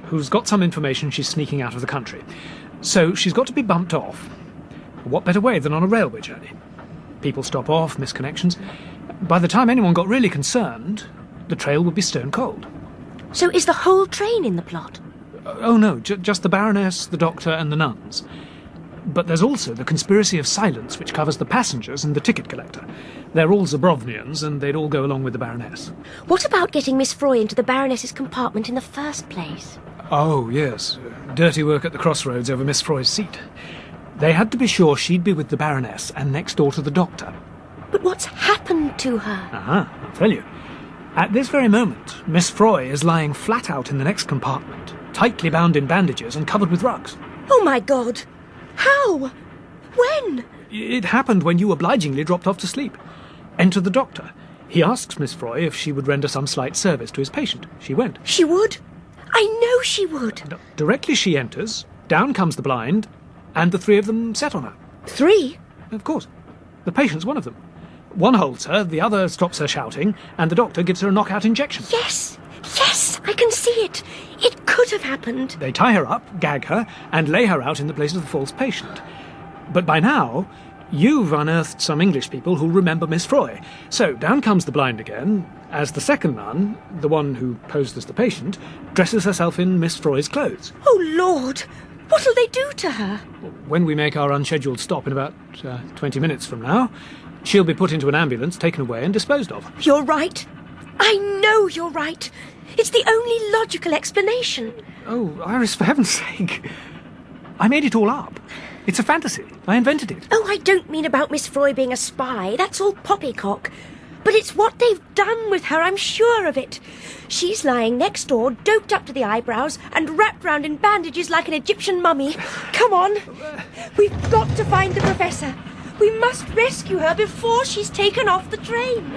who's got some information she's sneaking out of the country. So she's got to be bumped off. What better way than on a railway journey? People stop off, miss connections. By the time anyone got really concerned, the trail would be stone cold. So is the whole train in the plot? Oh no, just the Baroness, the Doctor and the nuns. But there's also the conspiracy of silence, which covers the passengers and the ticket collector. They're all Zabrovnians, and they'd all go along with the Baroness. What about getting Miss Froy into the Baroness's compartment in the first place? Oh, yes. Dirty work at the crossroads over Miss Froy's seat. They had to be sure she'd be with the Baroness and next door to the Doctor. But what's happened to her? I'll tell you. At this very moment, Miss Froy is lying flat out in the next compartment, tightly bound in bandages and covered with rugs. Oh, my God! How? When? It happened when you obligingly dropped off to sleep. Enter the Doctor. He asks Miss Froy if she would render some slight service to his patient. She went. She would? I know she would. Directly she enters, down comes the blind, and the three of them set on her. Three? Of course. The patient's one of them. One holds her, the other stops her shouting, and the Doctor gives her a knockout injection. Yes! Yes! I can see it! It could have happened. They tie her up, gag her, and lay her out in the place of the false patient. But by now, you've unearthed some English people who remember Miss Froy. So down comes the blind again, as the second nun, the one who posed as the patient, dresses herself in Miss Froy's clothes. Oh, Lord! What'll they do to her? When we make our unscheduled stop in about 20 minutes from now, she'll be put into an ambulance, taken away and disposed of. You're right. I know you're right. It's the only logical explanation. Oh, Iris, for heaven's sake. I made it all up. It's a fantasy. I invented it. Oh, I don't mean about Miss Froy being a spy. That's all poppycock. But it's what they've done with her, I'm sure of it. She's lying next door, doped up to the eyebrows, and wrapped round in bandages like an Egyptian mummy. Come on. We've got to find the Professor. We must rescue her before she's taken off the train.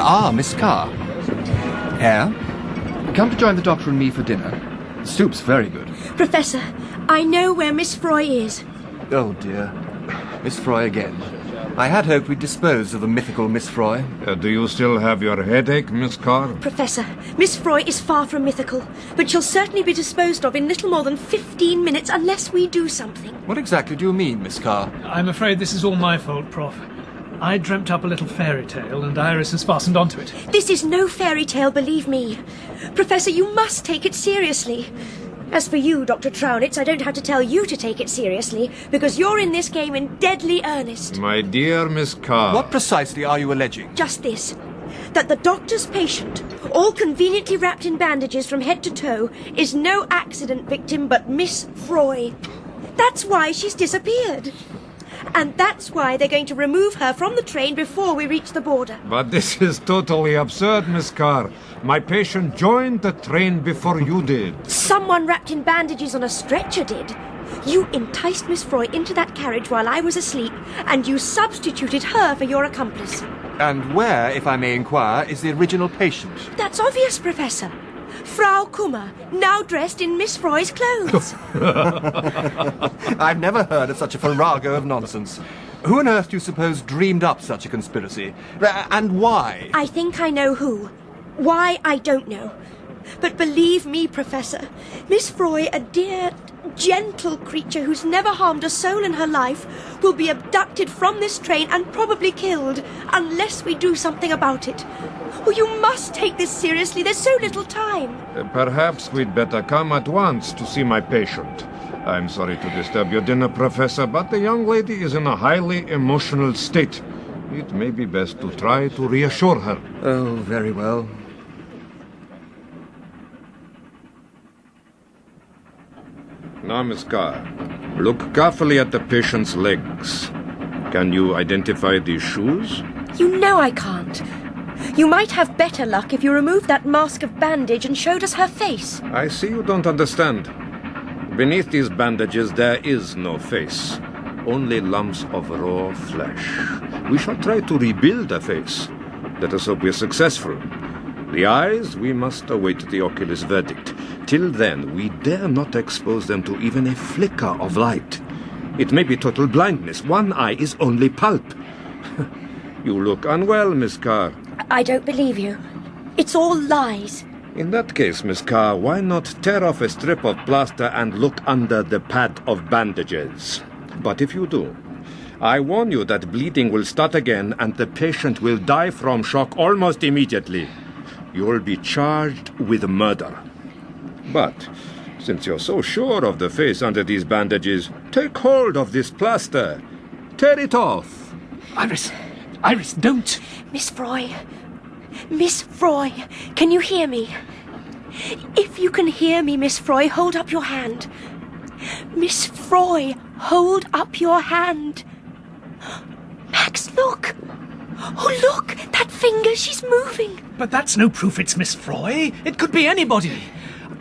Ah, Miss Carr. Herr? Come to join the Doctor and me for dinner. The soup's very good. Professor, I know where Miss Froy is. Oh, dear. Miss Froy again. I had hoped we'd disposed of the mythical Miss Froy. Do you still have your headache, Miss Carr? Professor, Miss Froy is far from mythical, but she'll certainly be disposed of in little more than 15 minutes unless we do something. What exactly do you mean, Miss Carr? I'm afraid this is all my fault, Prof. I dreamt up a little fairy tale, and Iris has fastened onto it. This is no fairy tale, believe me. Professor, you must take it seriously. As for you, Dr. Trownitz, I don't have to tell you to take it seriously, because you're in this game in deadly earnest. My dear Miss Carr. What precisely are you alleging? Just this. that the doctor's patient, all conveniently wrapped in bandages from head to toe, is no accident victim but Miss Froy. That's why she's disappeared. And that's why they're going to remove her from the train before we reach the border. But this is totally absurd, Miss Carr. My patient joined the train before you did. Someone wrapped in bandages on a stretcher did. You enticed Miss Froy into that carriage while I was asleep, and you substituted her for your accomplice. And where, if I may inquire, is the original patient? That's obvious, Professor. Frau Kummer, now dressed in Miss Froy's clothes. I've never heard of such a farrago of nonsense. Who on earth do you suppose dreamed up such a conspiracy? And why? I think I know who. Why, I don't know. But believe me, Professor, Miss Froy, a dear, gentle creature who's never harmed a soul in her life, will be abducted from this train and probably killed, unless we do something about it. Oh, you must take this seriously. There's so little time. Perhaps we'd better come at once to see my patient. I'm sorry to disturb your dinner, Professor, but the young lady is in a highly emotional state. It may be best to try to reassure her. Oh, very well. Now, Miss Carr, look carefully at the patient's legs. Can you identify these shoes? You know I can't. You might have better luck if you removed that mask of bandage and showed us her face. I see you don't understand. Beneath these bandages there is no face, only lumps of raw flesh. We shall try to rebuild a face. Let us hope we are successful. The eyes, we must await the oculist verdict. Till then, we dare not expose them to even a flicker of light. It may be total blindness. One eye is only pulp. You look unwell, Miss Carr. I don't believe you. It's all lies. In that case, Miss Carr, why not tear off a strip of plaster and look under the pad of bandages? But if you do, I warn you that bleeding will start again and the patient will die from shock almost immediately. You'll be charged with murder. But, since you're so sure of the face under these bandages, take hold of this plaster. Tear it off. Iris, don't. Miss Froy, can you hear me? If you can hear me, Miss Froy, hold up your hand. Miss Froy, hold up your hand. Max, look. Oh, look, that finger, she's moving. But that's no proof it's Miss Froy. It could be anybody.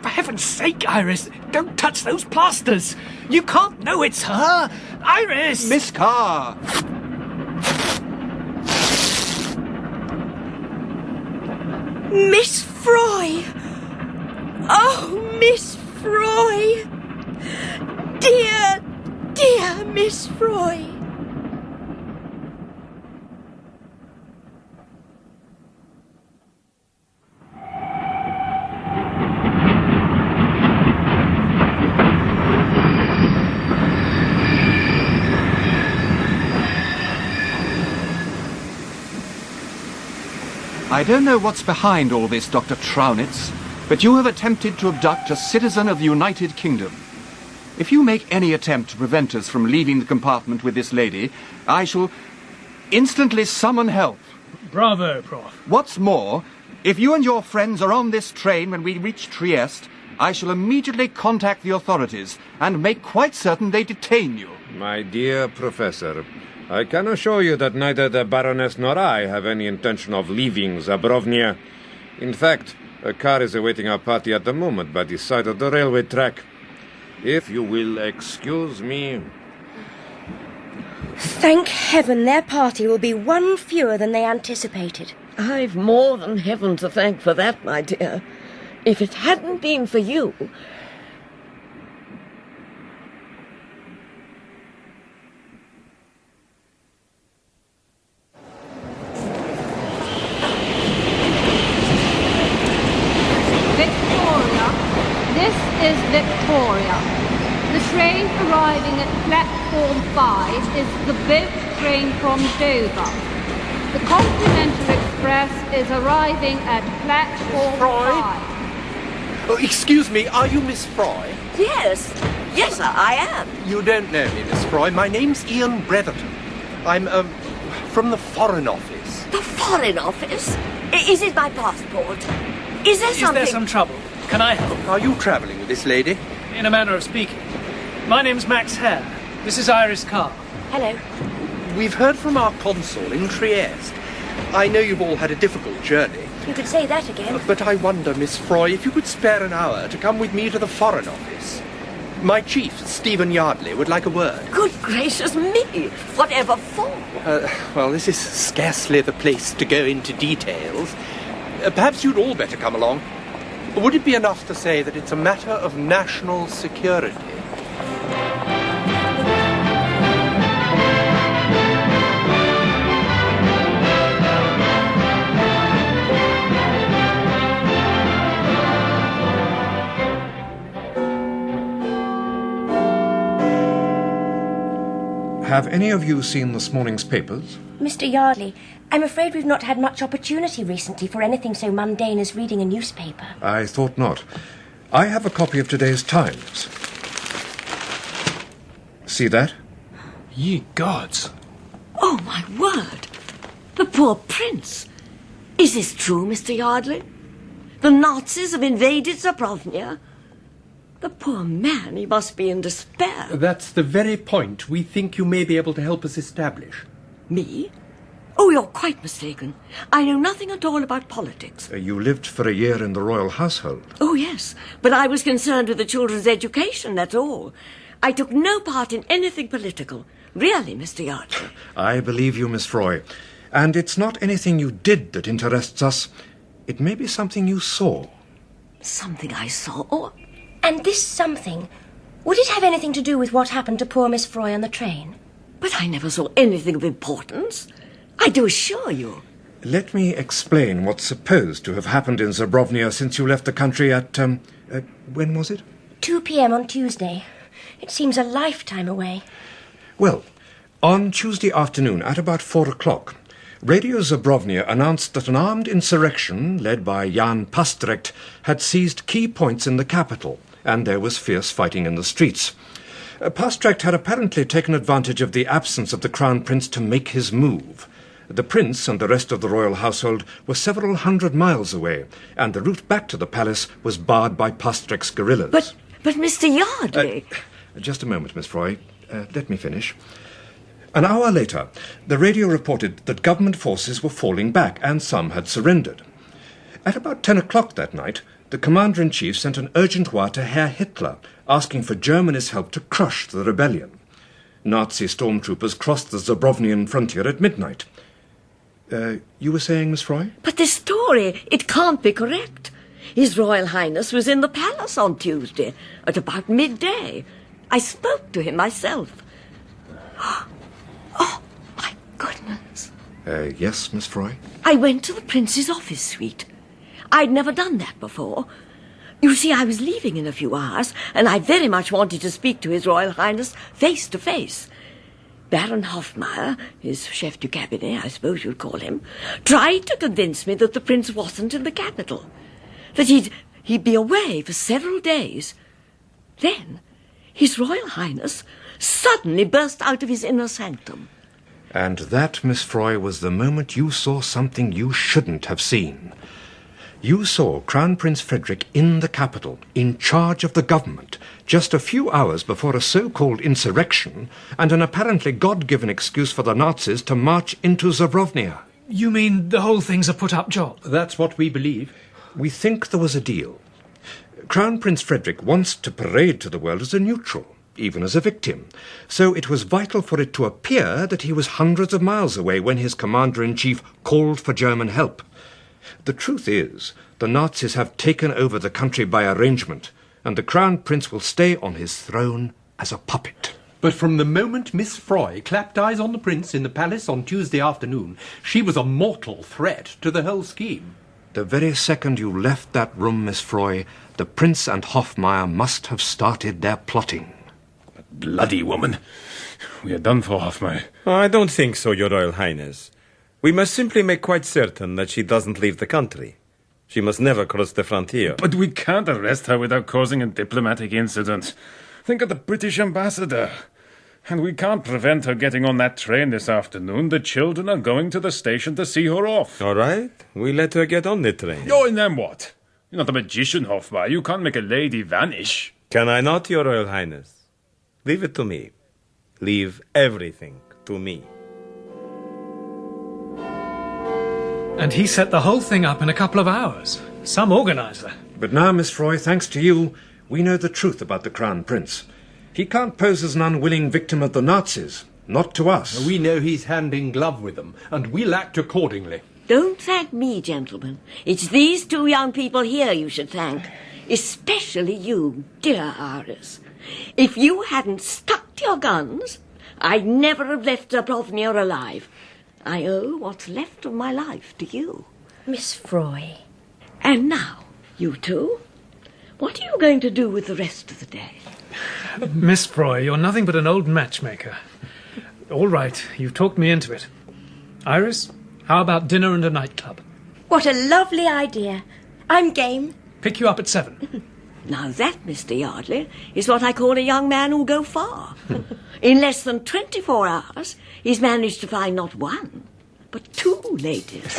For heaven's sake, Iris, don't touch those plasters. You can't know it's her. Iris! Miss Carr! Miss Froy! Oh, Miss Froy! Dear, dear Miss Froy! I don't know what's behind all this, Dr. Trownitz, but you have attempted to abduct a citizen of the United Kingdom. If you make any attempt to prevent us from leaving the compartment with this lady, I shall instantly summon help. Bravo, Prof. What's more, if you and your friends are on this train when we reach Trieste, I shall immediately contact the authorities and make quite certain they detain you. My dear Professor, I can assure you that neither the Baroness nor I have any intention of leaving Zabrovnia. In fact, a car is awaiting our party at the moment by the side of the railway track. If you will excuse me... Thank heaven their party will be one fewer than they anticipated. I've more than heaven to thank for that, my dear. If it hadn't been for you... Is Victoria. The train arriving at platform 5 is the boat train from Dover. The Continental Express is arriving at platform 5. Oh, excuse me, are you Miss Froy? Yes, I am. You don't know me, Miss Froy. My name's Ian Bretherton. I'm, from the Foreign Office. The Foreign Office? Is it my passport? Is there something? Is there some trouble? Can I help? Are you travelling with this lady? In a manner of speaking. My name's Max Hare. This is Iris Carr. Hello. We've heard from our consul in Trieste. I know you've all had a difficult journey. You could say that again. But I wonder, Miss Froy, if you could spare an hour to come with me to the Foreign Office. My chief, Stephen Yardley, would like a word. Good gracious me! Whatever for? Well, this is scarcely the place to go into details. Perhaps you'd all better come along. Would it be enough to say that it's a matter of national security? Have any of you seen this morning's papers? Mr. Yardley, I'm afraid we've not had much opportunity recently for anything so mundane as reading a newspaper. I thought not. I have a copy of today's Times. See that? Ye gods. Oh, my word! The poor prince! Is this true, Mr. Yardley? The Nazis have invaded Zabrovnia? The poor man, he must be in despair. That's the very point we think you may be able to help us establish. Me? Oh, you're quite mistaken. I know nothing at all about politics. You lived for a year in the royal household. Oh, yes, but I was concerned with the children's education, that's all. I took no part in anything political. Really, Mr. Yardley. I believe you, Miss Froy. And it's not anything you did that interests us. It may be something you saw. Something I saw? And this something, would it have anything to do with what happened to poor Miss Froy on the train? But I never saw anything of importance. I do assure you. Let me explain what's supposed to have happened in Zabrovnia since you left the country at, when was it? 2 p.m. on Tuesday. It seems a lifetime away. Well, on Tuesday afternoon at about 4 o'clock, Radio Zabrovnia announced that an armed insurrection led by Jan Pastrecht had seized key points in the capital, and there was fierce fighting in the streets. Pastrecht had apparently taken advantage of the absence of the Crown Prince to make his move. The Prince and the rest of the royal household were several hundred miles away, and the route back to the palace was barred by Pastrecht's guerrillas. But Mr. Yardley... Just a moment, Miss Froy. Let me finish. An hour later, the radio reported that government forces were falling back, and some had surrendered. At about 10 o'clock that night, the Commander-in-Chief sent an urgent wire to Herr Hitler, asking for Germany's help to crush the rebellion. Nazi stormtroopers crossed the Zabrovnian frontier at midnight. You were saying, Miss Froy? But this story, it can't be correct. His Royal Highness was in the palace on Tuesday at about midday. I spoke to him myself. Oh, my goodness. Yes, Miss Froy? I went to the Prince's office suite. I'd never done that before. You see, I was leaving in a few hours, and I very much wanted to speak to His Royal Highness face to face. Baron Hofmeyer, his chef du cabinet, I suppose you'd call him, tried to convince me that the Prince wasn't in the capital, that he'd be away for several days. Then His Royal Highness suddenly burst out of his inner sanctum. And that, Miss Froy, was the moment you saw something you shouldn't have seen. You saw Crown Prince Frederick in the capital, in charge of the government, just a few hours before a so-called insurrection and an apparently God-given excuse for the Nazis to march into Zabrovnia. You mean the whole thing's a put-up job? That's what we believe. We think there was a deal. Crown Prince Frederick wants to parade to the world as a neutral, even as a victim. So it was vital for it to appear that he was hundreds of miles away when his commander-in-chief called for German help. The truth is, the Nazis have taken over the country by arrangement, and the Crown Prince will stay on his throne as a puppet. But from the moment Miss Froy clapped eyes on the Prince in the palace on Tuesday afternoon, she was a mortal threat to the whole scheme. The very second you left that room, Miss Froy, the Prince and Hofmeyer must have started their plotting. Bloody woman. We are done for, Hofmeyer. I don't think so, Your Royal Highness. We must simply make quite certain that she doesn't leave the country. She must never cross the frontier. But we can't arrest her without causing a diplomatic incident. Think of the British ambassador. And we can't prevent her getting on that train this afternoon. The children are going to the station to see her off. All right, we let her get on the train. Oh, and then what? You're not a magician, Hofmeier. You can't make a lady vanish. Can I not, Your Royal Highness? Leave it to me. Leave everything to me. And he set the whole thing up in a couple of hours. Some organizer. But now, Miss Froy, thanks to you, we know the truth about the Crown Prince. He can't pose as an unwilling victim of the Nazis. Not to us. We know he's hand in glove with them, and we'll act accordingly. Don't thank me, gentlemen. It's these two young people here you should thank. Especially you, dear Iris. If you hadn't stuck to your guns, I'd never have left Dubrovnik alive. I owe what's left of my life to you. Miss Froy. And now, you two, what are you going to do with the rest of the day? Miss Froy, you're nothing but an old matchmaker. All right, you've talked me into it. Iris, how about dinner and a nightclub? What a lovely idea. I'm game. Pick you up at 7. Now that, Mr. Yardley, is what I call a young man who'll go far. In less than 24 hours, he's managed to find not one, but 2 ladies.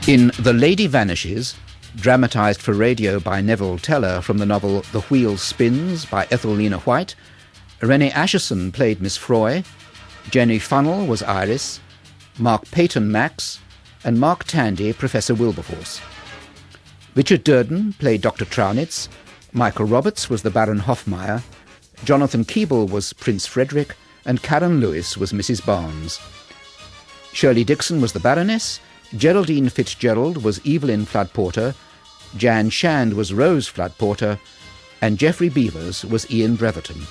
In The Lady Vanishes, dramatised for radio by Neville Teller from the novel The Wheel Spins by Ethel Lina White, Renée Ascherson played Miss Froy, Jenny Funnell was Iris, Mark Peyton Max, and Mark Tandy Professor Wilberforce. Richard Durden played Dr. Traunitz, Michael Roberts was the Baron Hofmeier, Jonathan Keeble was Prince Frederick, and Karen Lewis was Mrs. Barnes. Shirley Dixon was the Baroness, Geraldine Fitzgerald was Evelyn Flood-Porter, Jan Shand was Rose Flood-Porter, and Geoffrey Beavers was Ian Breverton.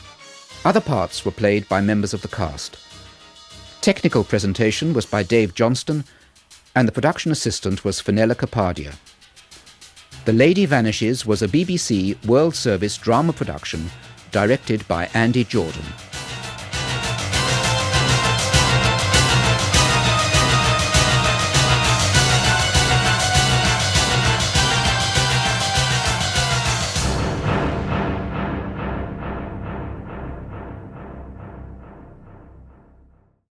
Other parts were played by members of the cast. Technical presentation was by Dave Johnston, and the production assistant was Fenella Capadia. The Lady Vanishes was a BBC World Service drama production directed by Andy Jordan.